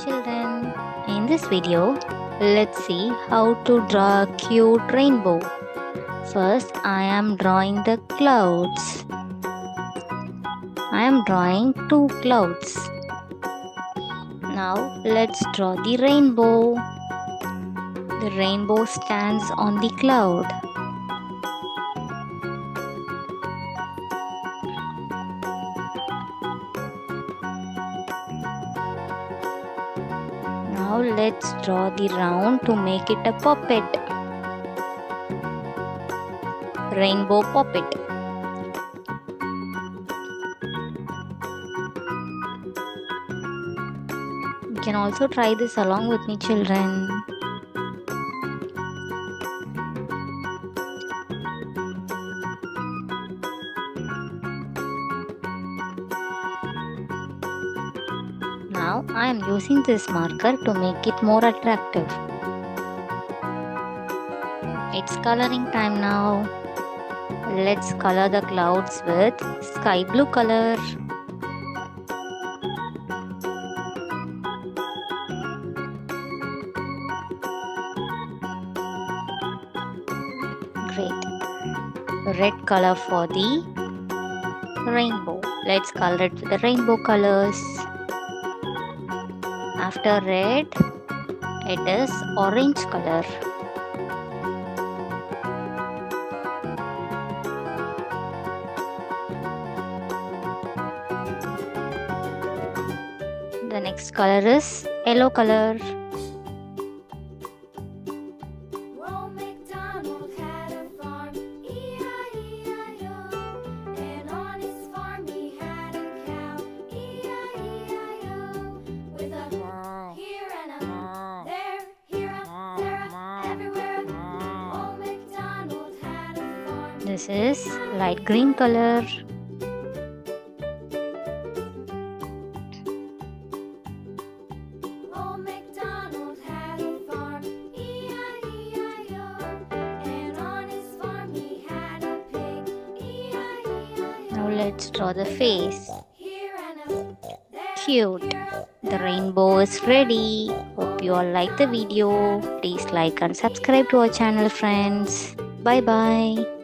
Children, in this video, let's see how to draw a cute rainbow. First, I am drawing the clouds. I am drawing two clouds. Now, let's draw the rainbow. The rainbow stands on the cloud. Now let's draw the round to make it a puppet. Rainbow puppet. You can also try this along with me, children. Now I am using this marker to make it more attractive. It's coloring time now. Let's color the clouds with sky blue color. Great. Red color for the rainbow. Let's color it with the rainbow colors. After red, it is orange color. The next color is yellow color. This is light green color. Now let's draw the face. Cute. The rainbow is ready. Hope you all like the video. Please like and subscribe to our channel, friends. Bye bye.